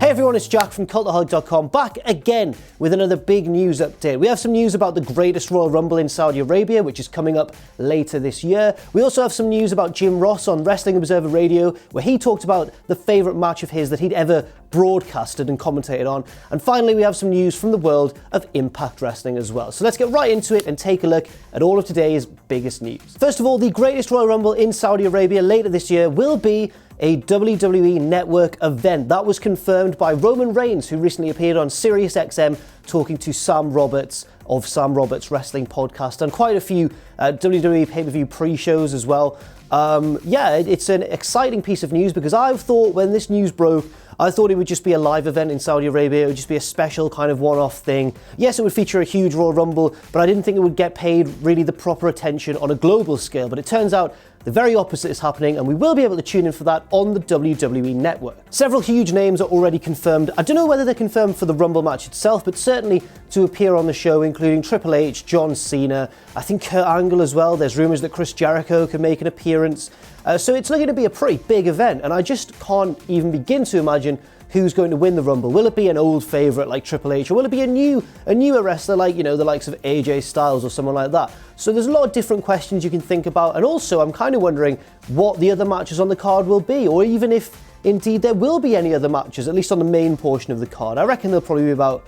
Hey everyone, it's Jack from Cultaholic.com, back again with another big news update. We have some news about the greatest Royal Rumble in Saudi Arabia, which is coming up later this year. We also have some news about Jim Ross on Wrestling Observer Radio, where he talked about the favourite match of his that he'd ever broadcasted and commentated on. And finally, we have some news from the world of Impact Wrestling as well. So let's get right into it and take a look at all of today's biggest news. First of all, the greatest Royal Rumble in Saudi Arabia later this year will be a WWE Network event. That was confirmed by Roman Reigns, who recently appeared on SiriusXM talking to Sam Roberts of Sam Roberts Wrestling Podcast, and quite a few WWE pay-per-view pre-shows as well. It's an exciting piece of news because I thought when this news broke, I thought it would just be a live event in Saudi Arabia. It would just be a special kind of one-off thing. Yes, it would feature a huge Royal Rumble, but I didn't think it would get paid really the proper attention on a global scale. But it turns out the very opposite is happening, and we will be able to tune in for that on the WWE Network. Several huge names are already confirmed. I don't know whether they're confirmed for the Rumble match itself, but certainly to appear on the show, including Triple H, John Cena, I think Kurt Angle as well. There's rumours that Chris Jericho could make an appearance. So it's looking to be a pretty big event, and I just can't even begin to imagine who's going to win the Rumble. Will it be an old favourite like Triple H, or will it be a newer wrestler like, the likes of AJ Styles or someone like that? So there's a lot of different questions you can think about, and also I'm kind of wondering what the other matches on the card will be, or even if indeed there will be any other matches, at least on the main portion of the card. I reckon there'll probably be about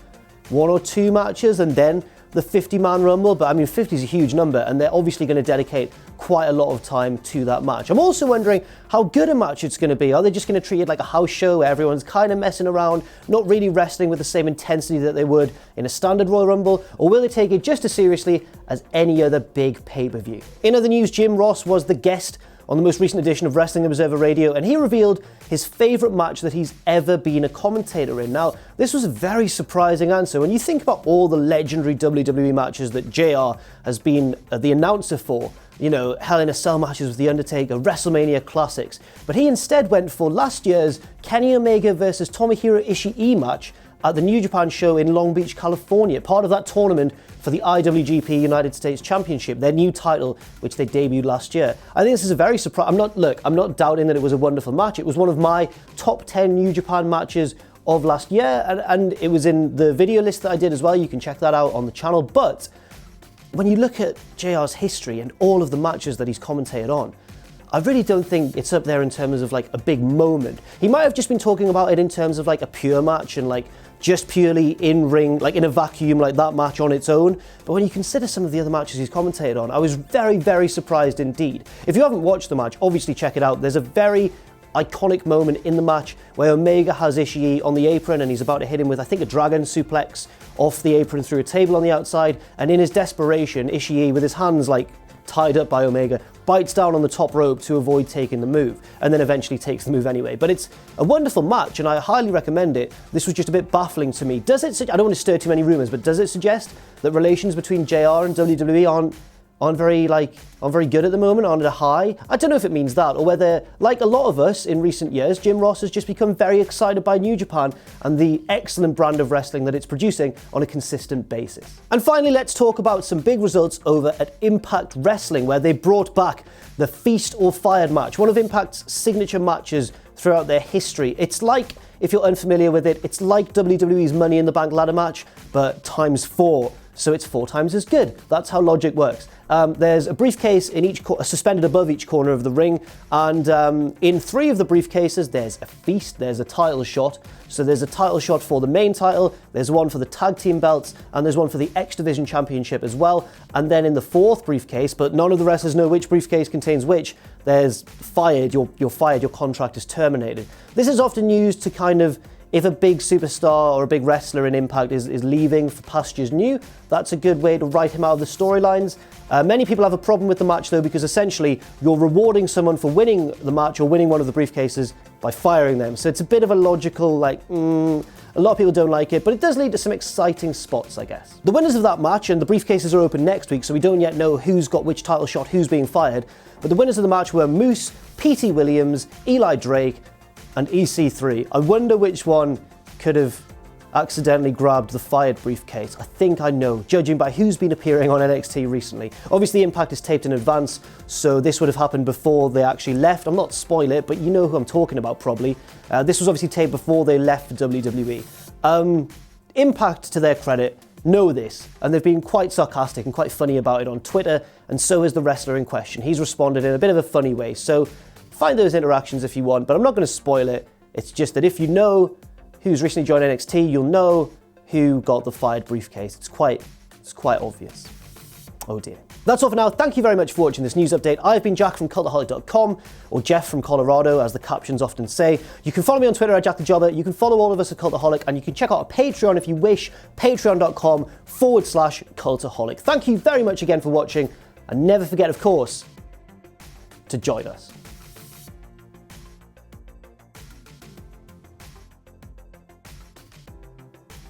1 or 2 matches, and then the 50-man Rumble, but I mean 50 is a huge number, and they're obviously going to dedicate quite a lot of time to that match. I'm also wondering how good a match it's going to be. Are they just going to treat it like a house show where everyone's kind of messing around, not really wrestling with the same intensity that they would in a standard Royal Rumble, or will they take it just as seriously as any other big pay-per-view? In other news, Jim Ross was the guest on the most recent edition of Wrestling Observer Radio, and he revealed his favourite match that he's ever been a commentator in. Now, this was a very surprising answer. When you think about all the legendary WWE matches that JR has been the announcer for, Hell in a Cell matches with The Undertaker, WrestleMania Classics, but he instead went for last year's Kenny Omega versus Tomohiro Ishii match at the New Japan show in Long Beach, California, part of that tournament for the IWGP United States Championship, their new title, which they debuted last year. I think this is a very surprise. I'm not doubting that it was a wonderful match. It was one of my top 10 New Japan matches of last year, and it was in the video list that I did as well. You can check that out on the channel. But when you look at JR's history and all of the matches that he's commentated on, I really don't think it's up there in terms of like a big moment. He might have just been talking about it in terms of like a pure match and like just purely in ring, like in a vacuum, like that match on its own. But when you consider some of the other matches he's commentated on, I was very, very surprised indeed. If you haven't watched the match, obviously check it out. There's a very iconic moment in the match where Omega has Ishii on the apron and he's about to hit him with, I think, a dragon suplex off the apron through a table on the outside. And in his desperation, Ishii, with his hands like tied up by Omega, bites down on the top rope to avoid taking the move, and then eventually takes the move anyway. But it's a wonderful match, and I highly recommend it. This was just a bit baffling to me. Does it? I don't want to stir too many rumours, but does it suggest that relations between JR and WWE aren't very good at the moment, aren't at a high? I don't know if it means that, or whether, like a lot of us in recent years, Jim Ross has just become very excited by New Japan and the excellent brand of wrestling that it's producing on a consistent basis. And finally, let's talk about some big results over at Impact Wrestling, where they brought back the Feast or Fired match, one of Impact's signature matches throughout their history. It's like, if you're unfamiliar with it, it's like WWE's Money in the Bank ladder match, but times 4. So it's 4 times as good. That's how logic works. There's a briefcase in each suspended above each corner of the ring, and in 3 of the briefcases there's a feast, there's a title shot. So there's a title shot for the main title, there's one for the tag team belts, and there's one for the X Division Championship as well. And then in the 4th briefcase, but none of the wrestlers know which briefcase contains which, there's fired, you're fired, your contract is terminated. This is often used to kind of, if a big superstar or a big wrestler in Impact is leaving for pastures new, that's a good way to write him out of the storylines. Many people have a problem with the match though, because essentially you're rewarding someone for winning the match or winning one of the briefcases by firing them. So it's a bit of a logical, a lot of people don't like it, but it does lead to some exciting spots, I guess. The winners of that match, and the briefcases are open next week, so we don't yet know who's got which title shot, who's being fired, but the winners of the match were Moose, P.T. Williams, Eli Drake, and EC3. I wonder which one could have accidentally grabbed the fired briefcase? I think I know, judging by who's been appearing on NXT recently. Obviously, Impact is taped in advance, so this would have happened before they actually left. I'm not spoiling it, but you know who I'm talking about probably. This was obviously taped before they left WWE. Impact, to their credit, know this, and they've been quite sarcastic and quite funny about it on Twitter, and so is the wrestler in question. He's responded in a bit of a funny way, so find those interactions if you want, but I'm not going to spoil it. It's just that if you know who's recently joined NXT, you'll know who got the fired briefcase. It's quite obvious. Oh dear. That's all for now. Thank you very much for watching this news update. I've been Jack from Cultaholic.com, or Jeff from Colorado, as the captions often say. You can follow me on Twitter at JackTheJobber. You can follow all of us at Cultaholic, and you can check out our Patreon if you wish, patreon.com/Cultaholic. Thank you very much again for watching, and never forget, of course, to join us.